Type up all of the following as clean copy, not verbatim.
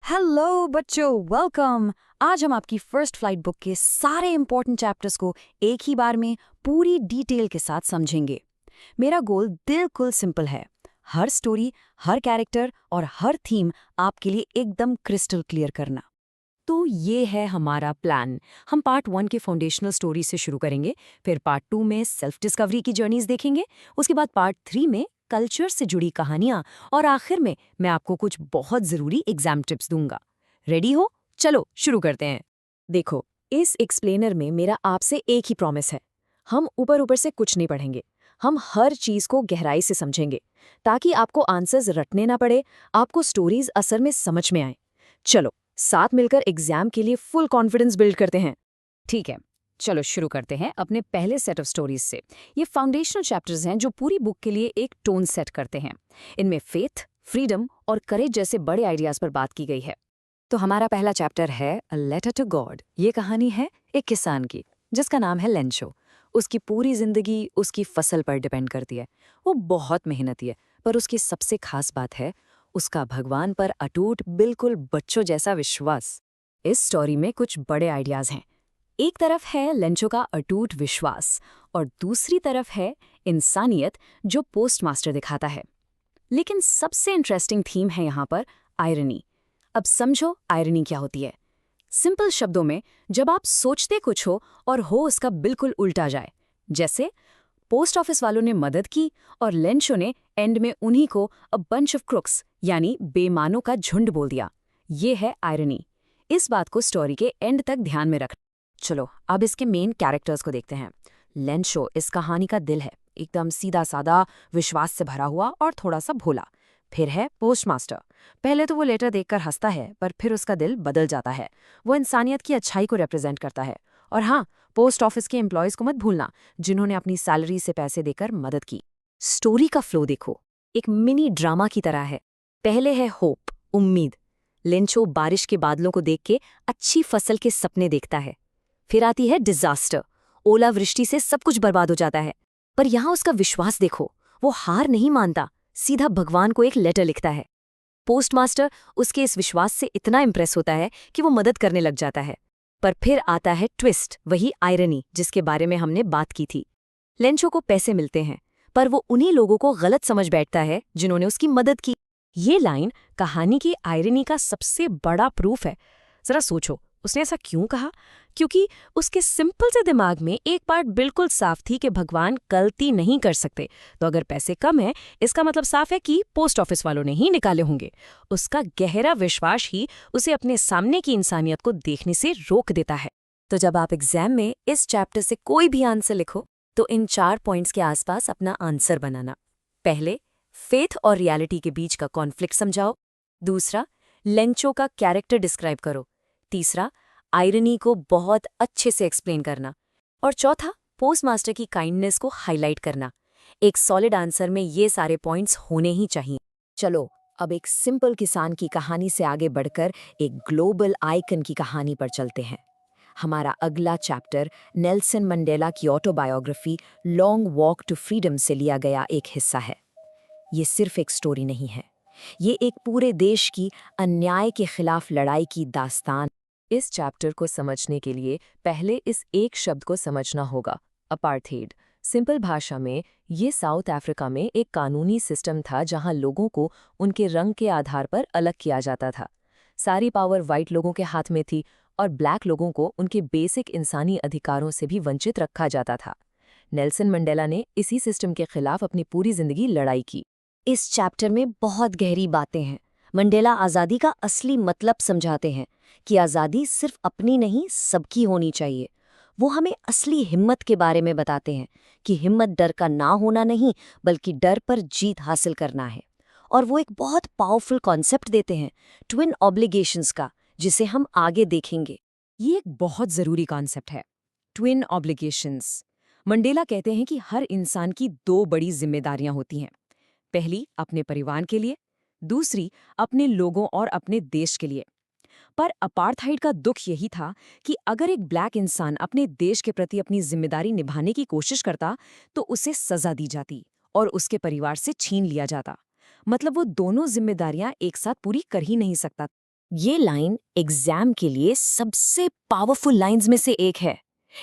Hello बच्चों, welcome. आज हम आपकी फर्स्ट फ्लाइट बुक के सारे इंपॉर्टेंट चैप्टर्स को एक ही बार में पूरी डिटेल के साथ समझेंगे। मेरा गोल बिल्कुल सिंपल है। हर स्टोरी, हर कैरेक्टर और हर थीम आपके लिए एकदम क्रिस्टल क्लियर करना। तो ये है हमारा प्लान। हम पार्ट 1 के फाउंडेशनल स्टोरी से शुरू करेंगे, फिर पार्ट 2 में सेल्फ डिस्कवरी की जर्नीज देखेंगे, उसके बाद पार्ट 3 में कल्चर से जुड़ी कहानियां, और आखिर में मैं आपको कुछ बहुत ज़रूरी एग्जाम टिप्स दूंगा। रेडी हो? चलो शुरू करते हैं। देखो, इस एक्सप्लेनर में मेरा आपसे एक ही प्रॉमिस है। हम ऊपर ऊपर से कुछ नहीं पढ़ेंगे। हम हर चीज़ को गहराई से समझेंगे, ताकि आपको आंसर्स रटने ना पड़े, आपको स्टोरीज असल में समझ में आए। चलो साथ मिलकर एग्जाम के लिए फुल कॉन्फिडेंस बिल्ड करते हैं। ठीक है, चलो शुरू करते हैं अपने पहले सेट ऑफ स्टोरीज से। ये फाउंडेशनल चैप्टर्स हैं जो पूरी बुक के लिए एक टोन सेट करते हैं। इनमें फेथ, फ्रीडम और करेज जैसे बड़े आइडियाज पर बात की गई है। तो हमारा पहला चैप्टर है अ लेटर टू गॉड। ये कहानी है एक किसान की, जिसका नाम है लेंचो। उसकी पूरी जिंदगी उसकी फसल पर डिपेंड करती है। वो बहुत मेहनती है, पर उसकी सबसे खास बात है उसका भगवान पर अटूट, बिल्कुल बच्चों जैसा विश्वास। इस स्टोरी में कुछ बड़े आइडियाज हैं। एक तरफ है लेंचो का अटूट विश्वास, और दूसरी तरफ है इंसानियत जो पोस्टमास्टर दिखाता है। लेकिन सबसे इंटरेस्टिंग थीम है यहाँ पर आयरनी। अब समझो आयरनी क्या होती है। सिंपल शब्दों में, जब आप सोचते कुछ हो और हो उसका बिल्कुल उल्टा जाए। जैसे पोस्ट ऑफिस वालों ने मदद की और लेंचो ने एंड में उन्हीं को अ बंच ऑफ क्रुक्स यानी बेईमानों का झुंड बोल दिया। ये है आयरनी। इस बात को स्टोरी के एंड तक ध्यान में रख। चलो अब इसके मेन कैरेक्टर्स को देखते हैं। लेंचो इस कहानी का दिल है, एकदम सीधा सादा, विश्वास से भरा हुआ और थोड़ा सा भोला। फिर है पोस्टमास्टर। पहले तो वो लेटर देखकर हंसता है, पर फिर उसका दिल बदल जाता है। वो इंसानियत की अच्छाई को रिप्रेजेंट करता है। और हाँ, पोस्ट ऑफिस के एम्प्लॉयज़ को मत भूलना, जिन्होंने अपनी सैलरी से पैसे देकर मदद की। स्टोरी का फ्लो देखो, एक मिनी ड्रामा की तरह है। पहले है होप, उम्मीद। लेंचो बारिश के बादलों को देख के अच्छी फसल के सपने देखता है। फिर आती है डिजास्टर, ओलावृष्टि से सब कुछ बर्बाद हो जाता है। पर यहाँ उसका विश्वास देखो, वो हार नहीं मानता, सीधा भगवान को एक लेटर लिखता है। पोस्टमास्टर उसके इस विश्वास से इतना इम्प्रेस होता है कि वो मदद करने लग जाता है। पर फिर आता है ट्विस्ट, वही आयरनी जिसके बारे में हमने बात की थी। लेंचो को पैसे मिलते हैं, पर वो उन्हीं लोगों को गलत समझ बैठता है जिन्होंने उसकी मदद की। ये लाइन कहानी की आयरनी का सबसे बड़ा प्रूफ है। जरा सोचो, उसने ऐसा क्यों कहा? क्योंकि उसके सिंपल से दिमाग में एक बात बिल्कुल साफ थी कि भगवान गलती नहीं कर सकते। तो अगर पैसे कम है, इसका मतलब साफ है कि पोस्ट ऑफिस वालों ने ही निकाले होंगे। उसका गहरा विश्वास ही उसे अपने सामने की इंसानियत को देखने से रोक देता है। तो जब आप एग्जाम में इस चैप्टर से कोई भी आंसर लिखो, तो इन 4 पॉइंट्स के आसपास अपना आंसर बनाना। पहले, फेथ और रियलिटी के बीच का कॉन्फ्लिक्ट समझाओ। दूसरा, लेंचो का कैरेक्टर डिस्क्राइब करो। तीसरा, आयरनी को बहुत अच्छे से एक्सप्लेन करना। और चौथा, पोस्टमास्टर की काइंडनेस को हाईलाइट करना। एक सॉलिड आंसर में ये सारे पॉइंट्स होने ही चाहिए। चलो अब एक सिंपल किसान की कहानी से आगे बढ़कर एक ग्लोबल आइकन की कहानी पर चलते हैं। हमारा अगला चैप्टर नेल्सन मंडेला की autobiography long walk to freedom से लिया गया एक हिस्सा है। ये सिर्फ एक स्टोरी नहीं है, ये एक पूरे देश की अन्याय के खिलाफ लड़ाई की दास्तान। इस चैप्टर को समझने के लिए पहले इस एक शब्द को समझना होगा, अपार्थेड। सिंपल भाषा में ये साउथ अफ्रीका में एक कानूनी सिस्टम था जहां लोगों को उनके रंग के आधार पर अलग किया जाता था। सारी पावर वाइट लोगों के हाथ में थी और ब्लैक लोगों को उनके बेसिक इंसानी अधिकारों से भी वंचित रखा जाता था। नेल्सन मंडेला ने इसी सिस्टम के खिलाफ अपनी पूरी जिंदगी लड़ाई की। इस चैप्टर में बहुत गहरी बातें हैं। मंडेला आज़ादी का असली मतलब समझाते हैं कि आज़ादी सिर्फ अपनी नहीं, सबकी होनी चाहिए। वो हमें असली हिम्मत के बारे में बताते हैं कि हिम्मत डर का ना होना नहीं, बल्कि डर पर जीत हासिल करना है। और वो एक बहुत पावरफुल कॉन्सेप्ट देते हैं, ट्विन ऑब्लिगेशंस का, जिसे हम आगे देखेंगे। ये एक बहुत ज़रूरी कॉन्सेप्ट है, ट्विन ऑब्लिगेशंस। मंडेला कहते हैं कि हर इंसान की 2 बड़ी जिम्मेदारियां होती हैं। पहली अपने परिवार के लिए, दूसरी अपने लोगों और अपने देश के लिए। पर अपार्थाइड का दुख यही था कि अगर एक ब्लैक इंसान अपने देश के प्रति अपनी जिम्मेदारी निभाने की कोशिश करता, तो उसे सजा दी जाती और उसके परिवार से छीन लिया जाता। मतलब वो दोनों जिम्मेदारियां एक साथ पूरी कर ही नहीं सकता। ये लाइन एग्जाम के लिए सबसे पावरफुल लाइंस में से एक है।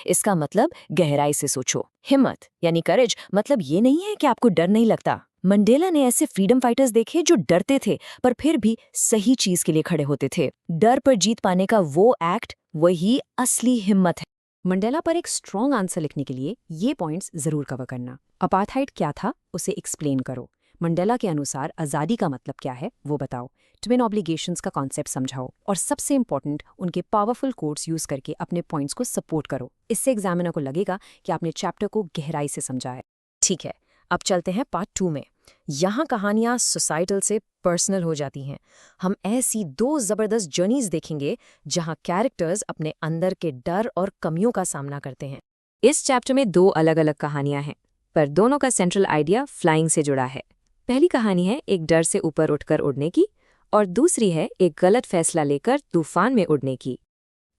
इसका मतलब गहराई से सोचो। हिम्मत यानी करेज मतलब ये नहीं है कि आपको डर नहीं लगता। मंडेला ने ऐसे फ्रीडम फाइटर्स देखे जो डरते थे पर फिर भी सही चीज के लिए खड़े होते थे। डर पर जीत पाने का वो एक्ट, वही असली हिम्मत है। मंडेला पर एक स्ट्रॉन्ग आंसर लिखने के लिए ये पॉइंट्स जरूर कवर करना। अपार्थाइड क्या था उसे एक्सप्लेन करो। मंडेला के अनुसार आज़ादी का मतलब क्या है वो बताओ। ट्विन ऑब्लिगेशंस का कॉन्सेप्ट समझाओ और सबसे इंपॉर्टेंट उनके पावरफुल कोट्स यूज करके अपने पॉइंट्स को सपोर्ट करो। इससे एग्जामिनर को लगेगा कि आपने चैप्टर को गहराई से समझा है। ठीक है, अब चलते हैं पार्ट 2 में। यहाँ कहानियाँ सोसाइटल से पर्सनल हो जाती हैं। हम ऐसी 2 जबरदस्त जर्नीज देखेंगे जहाँ कैरेक्टर्स अपने अंदर के डर और कमियों का सामना करते हैं। इस चैप्टर में 2 अलग-अलग कहानियाँ हैं, पर दोनों का सेंट्रल आइडिया फ्लाइंग से जुड़ा है। पहली कहानी है एक डर से ऊपर उठकर उड़ने की और दूसरी है एक गलत फैसला लेकर तूफान में उड़ने की।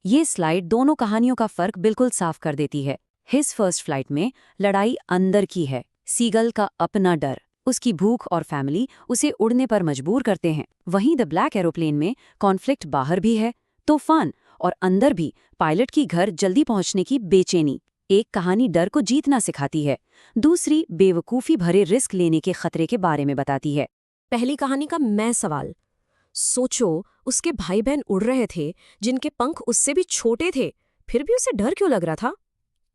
ये स्लाइड दोनों कहानियों का फर्क बिल्कुल साफ कर देती है। हिज फर्स्ट फ्लाइट में लड़ाई अंदर की है, सीगल का अपना डर, उसकी भूख और फैमिली उसे उड़ने पर मजबूर करते हैं। वहीं द ब्लैक एरोप्लेन में कॉन्फ्लिक्ट बाहर भी है, तूफान, और अंदर भी पायलट की घर जल्दी पहुंचने की बेचैनी। एक कहानी डर को जीतना सिखाती है, दूसरी बेवकूफ़ी भरे रिस्क लेने के खतरे के बारे में बताती है। पहली कहानी का मैं सवाल सोचो, उसके भाई बहन उड़ रहे थे जिनके पंख उससे भी छोटे थे, फिर भी उसे डर क्यों लग रहा था?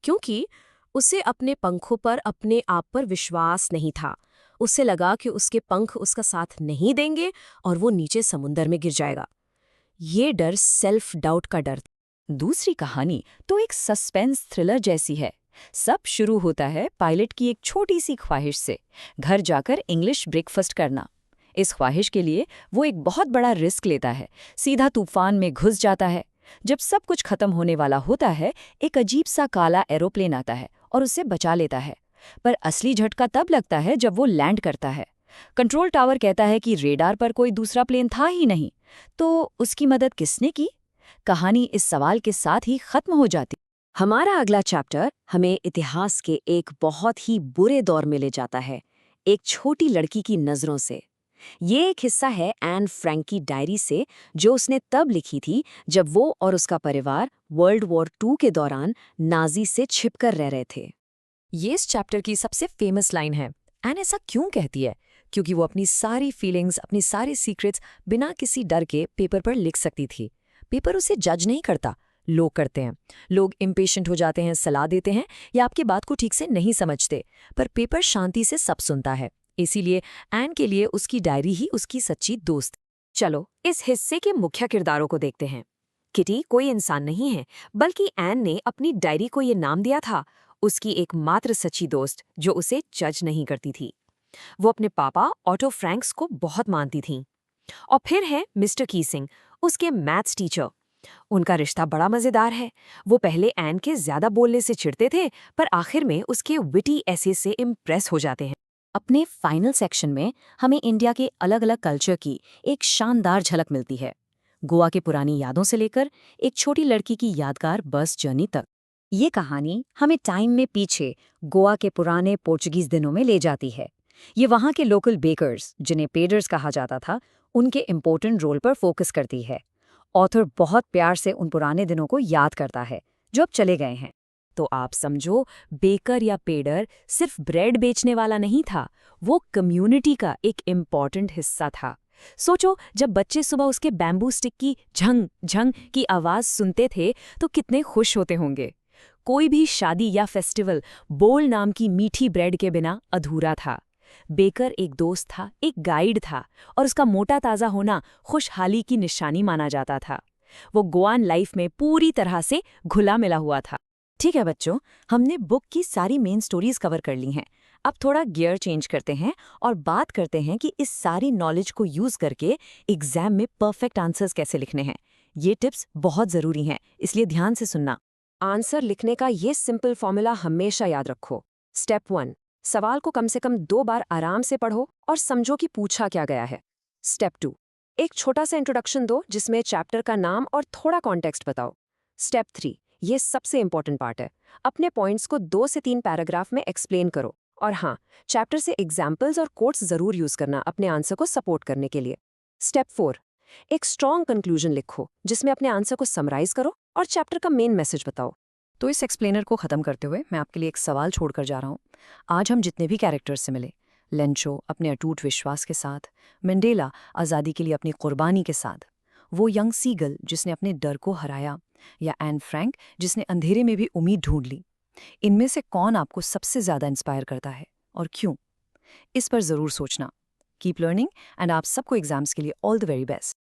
क्योंकि उसे अपने पंखों पर, अपने आप पर विश्वास नहीं था। उसे लगा कि उसके पंख उसका साथ नहीं देंगे और वो नीचे समुंदर में गिर जाएगा। ये डर सेल्फ डाउट का डर। दूसरी कहानी तो एक सस्पेंस थ्रिलर जैसी है। सब शुरू होता है पायलट की एक छोटी सी ख्वाहिश से, घर जाकर इंग्लिश ब्रेकफास्ट करना। इस ख्वाहिश के लिए वो एक बहुत बड़ा रिस्क लेता है, सीधा तूफान में घुस जाता है। जब सब कुछ खत्म होने वाला होता है, एक अजीब सा काला एरोप्लेन आता है और उसे बचा लेता है। पर असली झटका तब लगता है जब वो लैंड करता है। कंट्रोल टावर कहता है कि रेडार पर कोई दूसरा प्लेन था ही नहीं। तो उसकी मदद किसने की? कहानी इस सवाल के साथ ही खत्म हो जाती। हमारा अगला चैप्टर हमें इतिहास के एक बहुत ही बुरे दौर में ले जाता है, एक छोटी लड़की की नज़रों से। ये एक हिस्सा है एन फ्रैंक की डायरी से, जो उसने तब लिखी थी जब वो और उसका परिवार वर्ल्ड वॉर 2 के दौरान नाजी से छिपकर रह रहे थे। ये इस चैप्टर की सबसे फेमस लाइन है। एन ऐसा क्यों कहती है? क्योंकि वो अपनी सारी फीलिंग्स, अपनी सारी सीक्रेट्स बिना किसी डर के पेपर पर लिख सकती थी। पेपर उसे जज नहीं करता, लोग करते हैं। लोग इम्पेशेंट हो जाते हैं, सलाह देते हैं या आपकी बात को ठीक से नहीं समझते, पर पेपर शांति से सब सुनता है। इसीलिए एन के लिए उसकी डायरी ही उसकी सच्ची दोस्त। चलो इस हिस्से के मुख्य किरदारों को देखते हैं। किटी कोई इंसान नहीं है, बल्कि एन ने अपनी डायरी को ये नाम दिया था, उसकी एकमात्र सच्ची दोस्त जो उसे जज नहीं करती थी। वो अपने पापा ऑटो फ्रैंक्स को बहुत मानती थीं। और फिर है मिस्टर कीसिंग, उसके मैथ्स टीचर। उनका रिश्ता बड़ा मजेदार है। वो पहले एन के ज्यादा बोलने से चिढ़ते थे, पर आखिर में उसके विटी ऐसे से इम्प्रेस हो जाते हैं। अपने फाइनल सेक्शन में हमें इंडिया के अलग अलग कल्चर की एक शानदार झलक मिलती है, गोवा के पुरानी यादों से लेकर एक छोटी लड़की की यादगार बस जर्नी तक। ये कहानी हमें टाइम में पीछे गोवा के पुराने पोर्चुगीज दिनों में ले जाती है। ये वहाँ के लोकल बेकर्स, जिन्हें पेडर्स कहा जाता था, उनके इम्पोर्टेंट रोल पर फोकस करती है। ऑथर बहुत प्यार से उन पुराने दिनों को याद करता है जो अब चले गए हैं। तो आप समझो, बेकर या पेडर सिर्फ ब्रेड बेचने वाला नहीं था, वो कम्युनिटी का एक इम्पॉर्टेंट हिस्सा था। सोचो, जब बच्चे सुबह उसके बैम्बू स्टिक की झंग झंग की आवाज़ सुनते थे तो कितने खुश होते होंगे। कोई भी शादी या फेस्टिवल बोल नाम की मीठी ब्रेड के बिना अधूरा था। बेकर एक दोस्त था, एक गाइड था, और उसका मोटा ताज़ा होना खुशहाली की निशानी माना जाता था। वो गोवान लाइफ में पूरी तरह से घुला मिला हुआ था। ठीक है बच्चों, हमने बुक की सारी मेन स्टोरीज कवर कर ली हैं। अब थोड़ा गियर चेंज करते हैं और बात करते हैं कि इस सारी नॉलेज को यूज करके एग्जाम में परफेक्ट आंसर्स कैसे लिखने हैं। ये टिप्स बहुत ज़रूरी हैं, इसलिए ध्यान से सुनना। आंसर लिखने का ये सिंपल फॉर्मूला हमेशा याद रखो। स्टेप 1, सवाल को कम से कम 2 बार आराम से पढ़ो और समझो कि पूछा क्या गया है। स्टेप 2, एक छोटा सा इंट्रोडक्शन दो जिसमें चैप्टर का नाम और थोड़ा कॉन्टेक्स्ट बताओ। स्टेप 3, ये सबसे इंपॉर्टेंट पार्ट है, अपने पॉइंट्स को 2 से 3 पैराग्राफ में एक्सप्लेन करो। और हाँ, चैप्टर से एग्जाम्पल्स और कोट्स जरूर यूज करना अपने आंसर को सपोर्ट करने के लिए। स्टेप 4, एक स्ट्रॉन्ग कंक्लूजन लिखो जिसमें अपने आंसर को समराइज करो और चैप्टर का मेन मैसेज बताओ। तो इस एक्सप्लेनर को ख़त्म करते हुए मैं आपके लिए एक सवाल छोड़कर जा रहा हूँ। आज हम जितने भी कैरेक्टर्स से मिले, लेंचो अपने अटूट विश्वास के साथ, मंडेला आज़ादी के लिए अपनी कुर्बानी के साथ, वो यंग सीगल जिसने अपने डर को हराया, या एन फ्रैंक जिसने अंधेरे में भी उम्मीद ढूंढ ली, इनमें से कौन आपको सबसे ज़्यादा इंस्पायर करता है और क्यों? इस पर ज़रूर सोचना। कीप लर्निंग एंड आप सबको एग्जाम्स के लिए ऑल द वेरी बेस्ट।